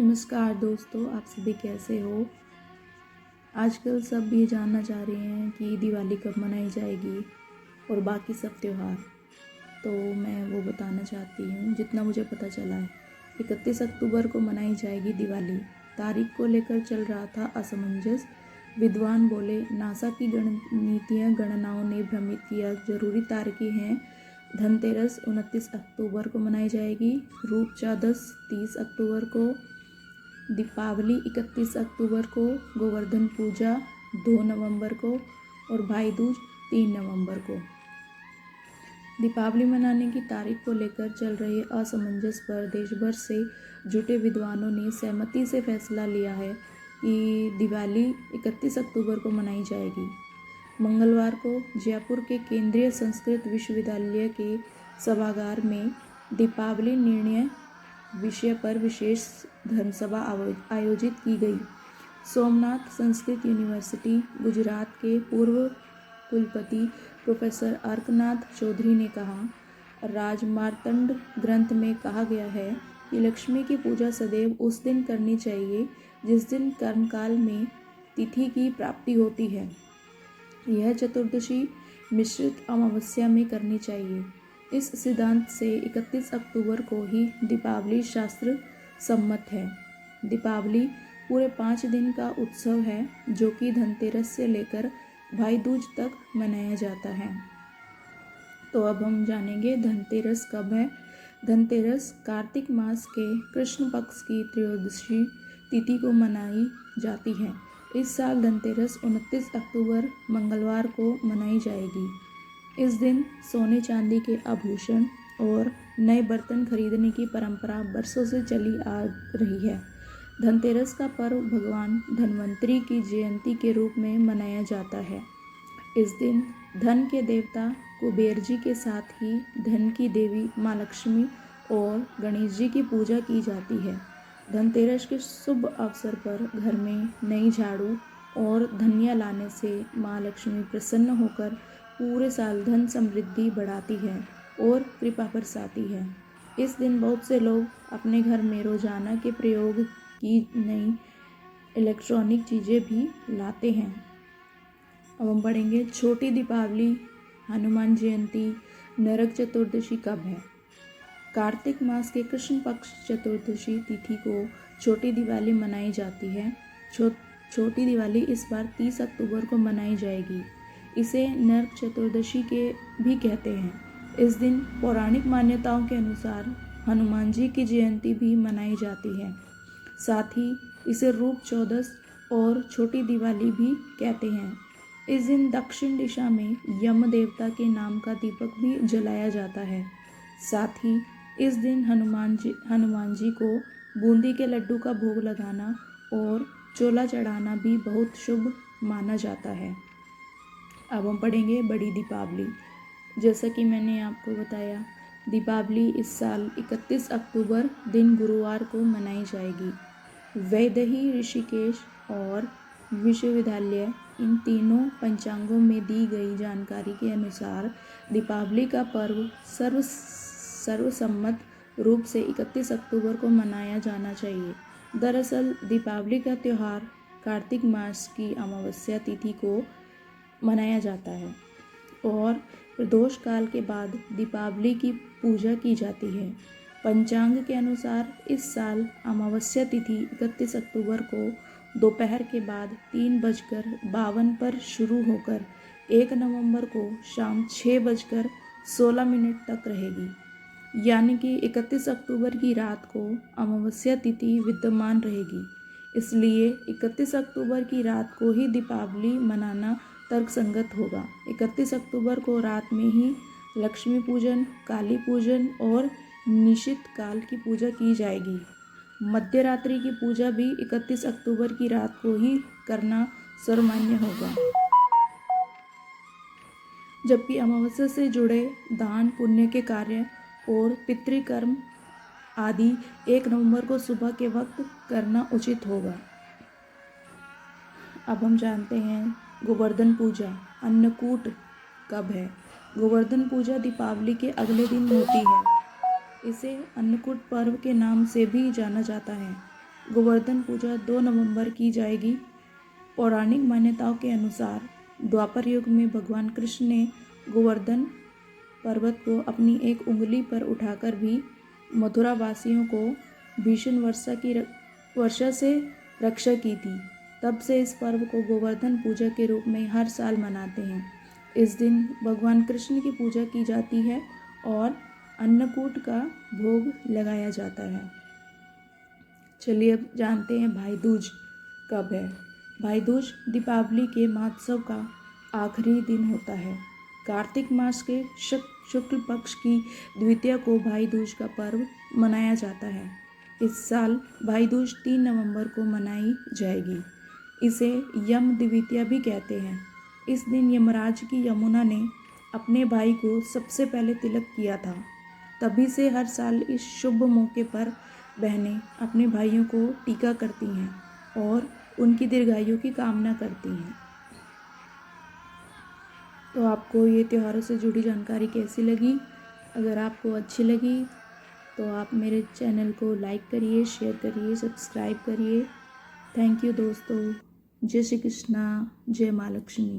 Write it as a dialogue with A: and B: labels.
A: नमस्कार दोस्तों, आप सभी कैसे हो। आजकल सब ये जानना चाह रहे हैं कि दिवाली कब मनाई जाएगी और बाकी सब त्यौहार। तो मैं वो बताना चाहती हूँ जितना मुझे पता चला है। 31 अक्टूबर को मनाई जाएगी दिवाली। तारीख को लेकर चल रहा था असमंजस। विद्वान बोले नासा की गणनीतियाँ गणनाओं ने भ्रमित किया। जरूरी तारीखें हैं। धनतेरस 29 अक्टूबर को मनाई जाएगी। रूप चौदस 30 अक्टूबर को। दीपावली 31 अक्टूबर को। गोवर्धन पूजा 2 नवंबर को और भाई दूज 3 नवंबर को। दीपावली मनाने की तारीख को लेकर चल रहे असमंजस पर देशभर से जुटे विद्वानों ने सहमति से फैसला लिया है कि दिवाली 31 अक्टूबर को मनाई जाएगी। मंगलवार को जयपुर के केंद्रीय संस्कृत विश्वविद्यालय के सभागार में दीपावली निर्णय विषय पर विशेष धर्मसभा आयोजित की गई। सोमनाथ संस्कृत यूनिवर्सिटी गुजरात के पूर्व कुलपति प्रोफेसर अर्कनाथ चौधरी ने कहा, राजमार्तंड ग्रंथ में कहा गया है कि लक्ष्मी की पूजा सदैव उस दिन करनी चाहिए जिस दिन कर्मकाल में तिथि की प्राप्ति होती है। यह चतुर्दशी मिश्रित अमावस्या में करनी चाहिए। इस सिद्धांत से 31 अक्टूबर को ही दीपावली शास्त्र सम्मत है। दीपावली पूरे 5 दिन का उत्सव है जो कि धनतेरस से लेकर भाई दूज तक मनाया जाता है। तो अब हम जानेंगे धनतेरस कब है। धनतेरस कार्तिक मास के कृष्ण पक्ष की त्रयोदशी तिथि को मनाई जाती है। इस साल धनतेरस 29 अक्टूबर मंगलवार को मनाई जाएगी। इस दिन सोने चांदी के आभूषण और नए बर्तन खरीदने की परंपरा बरसों से चली आ रही है। धनतेरस का पर्व भगवान धन्वंतरी की जयंती के रूप में मनाया जाता है। इस दिन धन के देवता कुबेर जी के साथ ही धन की देवी माँ लक्ष्मी और गणेश जी की पूजा की जाती है। धनतेरस के शुभ अवसर पर घर में नई झाड़ू और धनिया लाने से माँ लक्ष्मी प्रसन्न होकर पूरे साल धन समृद्धि बढ़ाती है और कृपा बरसाती है। इस दिन बहुत से लोग अपने घर में रोजाना के प्रयोग की नई इलेक्ट्रॉनिक चीज़ें भी लाते हैं। अब हम पढ़ेंगे छोटी दीपावली, हनुमान जयंती, नरक चतुर्दशी कब है। कार्तिक मास के कृष्ण पक्ष चतुर्दशी तिथि को छोटी दिवाली मनाई जाती है। छोटी दिवाली इस बार 30 अक्टूबर को मनाई जाएगी। इसे नरक चतुर्दशी के भी कहते हैं। इस दिन पौराणिक मान्यताओं के अनुसार हनुमान जी की जयंती भी मनाई जाती है। साथ ही इसे रूप चौदस और छोटी दिवाली भी कहते हैं। इस दिन दक्षिण दिशा में यम देवता के नाम का दीपक भी जलाया जाता है। साथ ही इस दिन हनुमान जी को बूंदी के लड्डू का भोग लगाना और चोला चढ़ाना भी बहुत शुभ माना जाता है। अब हम पढ़ेंगे बड़ी दीपावली। जैसा कि मैंने आपको बताया, दीपावली इस साल 31 अक्टूबर दिन गुरुवार को मनाई जाएगी। वैदेही, ऋषिकेश और विश्वविद्यालय इन तीनों पंचांगों में दी गई जानकारी के अनुसार दीपावली का पर्व सर्वसम्मत रूप से 31 अक्टूबर को मनाया जाना चाहिए। दरअसल दीपावली का त्यौहार कार्तिक मास की अमावस्या तिथि को मनाया जाता है और प्रदोष काल के बाद दीपावली की पूजा की जाती है। पंचांग के अनुसार इस साल अमावस्या तिथि 31 अक्टूबर को दोपहर के बाद 3:52 पर शुरू होकर 1 नवंबर को शाम 6:16 तक रहेगी। यानी कि 31 अक्टूबर की रात को अमावस्या तिथि विद्यमान रहेगी। इसलिए 31 अक्टूबर की रात को ही दीपावली मनाना तर्कसंगत होगा। 31 अक्टूबर को रात में ही लक्ष्मी पूजन, काली पूजन और निशित काल की पूजा की जाएगी। मध्य रात्रि की पूजा भी 31 अक्टूबर की रात को ही करना सर्वमान्य होगा। जबकि अमावस्या से जुड़े दान पुण्य के कार्य और पितृकर्म आदि 1 नवंबर को सुबह के वक्त करना उचित होगा। अब हम जानते हैं गोवर्धन पूजा, अन्नकूट कब है। गोवर्धन पूजा दीपावली के अगले दिन होती है। इसे अन्नकूट पर्व के नाम से भी जाना जाता है। गोवर्धन पूजा 2 नवंबर की जाएगी। पौराणिक मान्यताओं के अनुसार द्वापर युग में भगवान कृष्ण ने गोवर्धन पर्वत को अपनी एक उंगली पर उठाकर भी मथुरा वासियों को भीषण वर्षा से रक्षा की थी। तब से इस पर्व को गोवर्धन पूजा के रूप में हर साल मनाते हैं। इस दिन भगवान कृष्ण की पूजा की जाती है और अन्नकूट का भोग लगाया जाता है। चलिए अब जानते हैं भाई दूज कब है। भाई दूज दीपावली के महोत्सव का आखिरी दिन होता है। कार्तिक मास के शुक्ल पक्ष की द्वितीया को भाई दूज का पर्व मनाया जाता है। इस साल भाई दूज 3 नवंबर को मनाई जाएगी। इसे यम द्वितीया भी कहते हैं। इस दिन यमराज की यमुना ने अपने भाई को सबसे पहले तिलक किया था। तभी से हर साल इस शुभ मौके पर बहनें अपने भाइयों को टीका करती हैं और उनकी दीर्घायु की कामना करती हैं। तो आपको ये त्योहारों से जुड़ी जानकारी कैसी लगी? अगर आपको अच्छी लगी तो आप मेरे चैनल को लाइक करिए, शेयर करिए, सब्सक्राइब करिए। थैंक यू दोस्तों। जय श्री कृष्णा, जय माँ लक्ष्मी।